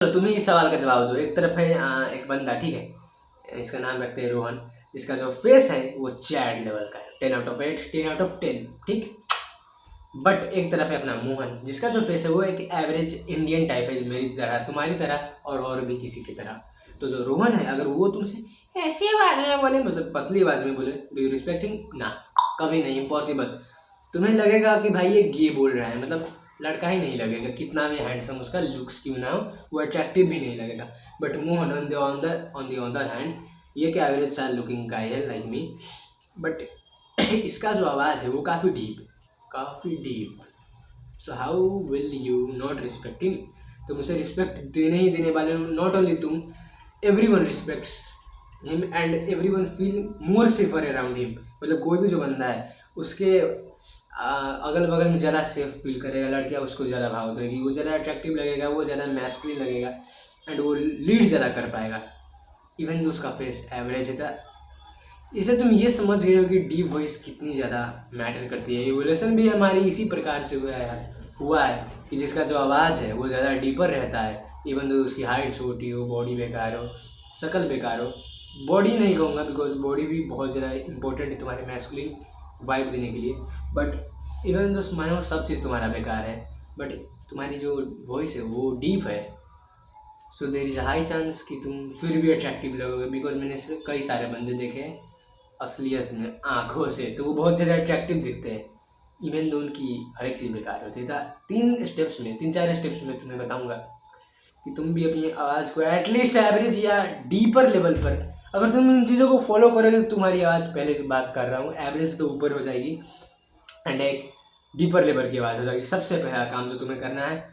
तो तुम्हें इस सवाल का जवाब दो। एक तरफ है एक बंदा, ठीक है, इसका नाम रखते हैं रोहन, जिसका जो फेस है वो चैड लेवल का है, 10/8, 10/10, ठीक। बट एक तरफ है अपना मोहन, जिसका जो फेस है वो एक एवरेज इंडियन टाइप है, मेरी तरह, तुम्हारी तरह और भी किसी की तरह। तो जो रोहन है, अगर वो तुमसे ऐसी आवाज में बोले, मतलब पतली आवाज में बोले, डू यू रिस्पेक्ट हिम? ना, कभी नहीं, इम्पॉसिबल। तुम्हें लगेगा कि भाई ये गे बोल रहा है, मतलब लड़का ही नहीं लगेगा, कितना भी हैंडसम उसका लुक्स क्यों ना हो, वो अट्रैक्टिव भी नहीं लगेगा। But Mohan on the other hand, ये क्या एवरेज सा लुकिंग गाय है लाइक मी, बट इसका जो आवाज़ है वो काफ़ी deep. So how will you not respect him? तुम उसे रिस्पेक्ट देने ही देने वाले हो। नॉट ओनली तुम, everyone respects him and everyone feel more safer around him. मतलब कोई भी जो बंदा है उसके अगल बगल में ज़्यादा सेफ फील करेगा, लड़कियाँ उसको ज़्यादा भाव देगी, वो ज़्यादा अट्रैक्टिव लगेगा, वो ज़्यादा मैस्कुलिन लगेगा एंड वो लीड ज़्यादा कर पाएगा, इवन जो उसका फेस एवरेज है। तो इसे तुम ये समझ गए हो कि डीप वॉइस कितनी ज़्यादा मैटर करती है। इवोल्यूशन भी हमारी इसी प्रकार से हुआ है कि जिसका जो आवाज़ है वो ज़्यादा डीपर रहता है, इवन तो उसकी हाइट छोटी हो, बॉडी बेकार हो, शक्ल बेकार हो। बॉडी नहीं कहूँगा बिकॉज बॉडी भी बहुत ज़्यादा इंपॉर्टेंट है तुम्हारे मैस्कुलिन वाइब देने के लिए, बट इवन तो मानो सब चीज़ तुम्हारा बेकार है, बट तुम्हारी जो वॉइस है वो डीप है। So there is a high chance कि तुम फिर भी अट्रैक्टिव लगोगे, बिकॉज मैंने कई सारे बंदे देखे हैं असलियत में आँखों से, तो वो बहुत ज़्यादा अट्रैक्टिव दिखते हैं, इवन दो उनकी हर एक चीज़ बेकार होती है। था 3-4 स्टेप्स में तुम्हें बताऊंगा कि तुम भी अपनी आवाज़ को एटलीस्ट एवरेज या डीपर लेवल पर, अगर तुम इन चीज़ों को फॉलो करोगे तो तुम्हारी आवाज़, पहले की बात कर रहा हूँ, एवरेज तो ऊपर हो जाएगी एंड एक डीपर लेवल की आवाज़ हो जाएगी। सबसे पहला काम जो तुम्हें करना है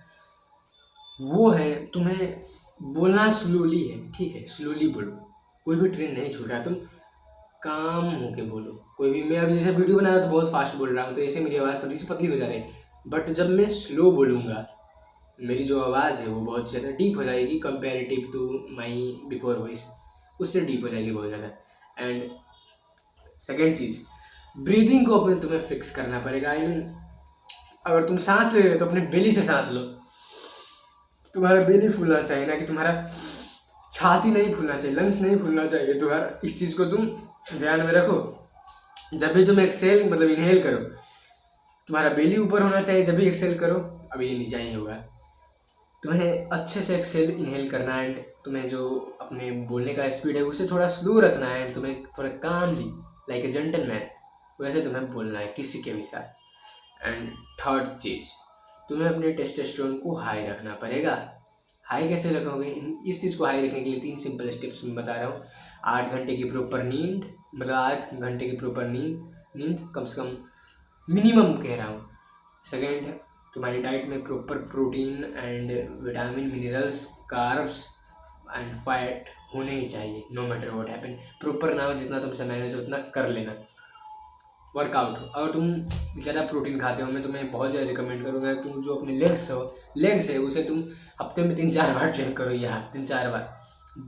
वो है तुम्हें बोलना स्लोली है, ठीक है, स्लोली बोलो। कोई भी ट्रेन नहीं छूट रहा, तुम काम होके बोलो। कोई भी, मैं अभी जैसे वीडियो बना रहा हूँ तो बहुत फास्ट बोल रहा हूँ, तो ऐसे मेरी आवाज़ थोड़ी सी पतली हो जा रही है, बट जब मैं स्लो बोलूँगा मेरी जो आवाज़ है वो बहुत ज़्यादा डीप हो जाएगी comparative to my before voice, उससे डीप हो जाएगी बहुत ज़्यादा। एंड सेकेंड चीज़, ब्रीदिंग को अपने तुम्हें फिक्स करना पड़ेगा। आई मीन, अगर तुम सांस ले रहे हो तो अपने बेली से सांस लो, तुम्हारा बेली फूलना चाहिए, ना कि तुम्हारा छाती नहीं फूलना चाहिए, लंग्स नहीं फूलना चाहिए। तो यार इस चीज़ को तुम ध्यान में रखो। जब भी तुम एक्सेल मतलब इनहेल करो, तुम्हारा बेली ऊपर होना चाहिए, जब भी एक्सेल करो, अभी ये नीचा ही होगा। तुम्हें अच्छे से एक्सेल इनहेल करना है एंड तुम्हें जो अपने बोलने का स्पीड है उसे थोड़ा स्लो रखना है, तुम्हें थोड़ा कामली लाइक ए जेंटलमैन वैसे तुम्हें बोलना है किसी के भी साथ। एंड थर्ड चीज़, तुम्हें अपने टेस्टोस्टेरोन को हाई रखना पड़ेगा। हाई कैसे रखोगे? इस चीज़ को हाई रखने के लिए 3 सिंपल स्टेप्स मैं बता रहा हूँ। 8 घंटे की प्रॉपर नींद, मतलब 8 घंटे की प्रॉपर नींद कम से कम, मिनिमम कह रहा हूँ। सेकेंड, तुम्हारी डाइट में proper protein and vitamin, minerals, carbs and fat होने ही चाहिए, no matter what happen. Proper ना हो, जितना तुमसे मैनेज हो उतना कर लेना। वर्कआउट, अगर तुम ज़्यादा प्रोटीन खाते हो, मैं तुम्हें बहुत ज़्यादा रिकमेंड करूँगा, तुम जो अपने लेग्स है उसे तुम हफ्ते में 3-4 बार ट्रेन करो, या 3-4 बार,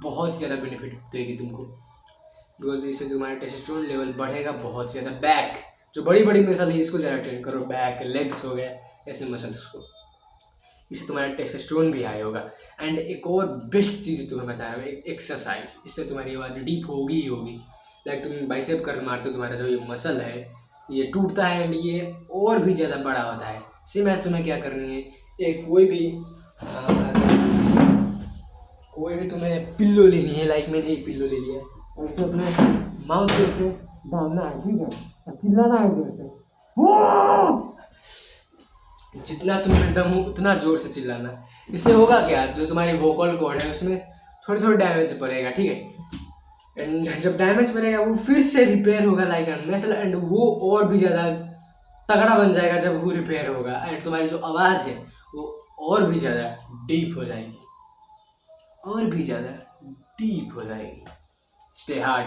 बहुत ज़्यादा बेनिफिट देगी तुमको, बिकॉज इससे तुम्हारा टेस्टोस्टेरोन लेवल बढ़ेगा बहुत ज़्यादा। बैक, जो बड़ी बड़ी मसल है इसको ज़्यादा ट्रेन करो, बैक, लेग्स हो गया, ऐसे मसल्स को, इससे तुम्हारा टेस्टोस्टेरोन भी हाई होगा। एंड एक और बेस्ट चीज़ तुम्हें बता रहा हूँ, एक्सरसाइज, इससे तुम्हारी आवाज़ डीप होगी ही होगी। लाइक तुम बाइसेप कर मारते हो, तुम्हारा जो ये मसल है ये टूटता है एंड ये और भी ज़्यादा बड़ा होता है। सेम एज तुम्हें क्या करनी है, एक कोई भी तुम्हें पिल्लो लेनी है, लाइक मैंने एक पिल्लो ले लिया और उसको अपने माउथ पे से डालना है, ठीक है, और चिल्लाना है जोर से, जितना तुम्हें दम हो उतना जोर से चिल्लाना। इससे होगा क्या, जो तुम्हारी वोकल कॉर्ड है उसमें थोड़ी डैमेज पड़ेगा, ठीक है, एंड जब डैमेज पड़ेगा वो फिर से रिपेयर होगा लाइक मसल, एंड वो और भी ज़्यादा तगड़ा बन जाएगा जब वो रिपेयर होगा, एंड तुम्हारी जो आवाज़ है वो और भी ज़्यादा डीप हो जाएगी, और भी ज़्यादा डीप हो जाएगी। Stay hard.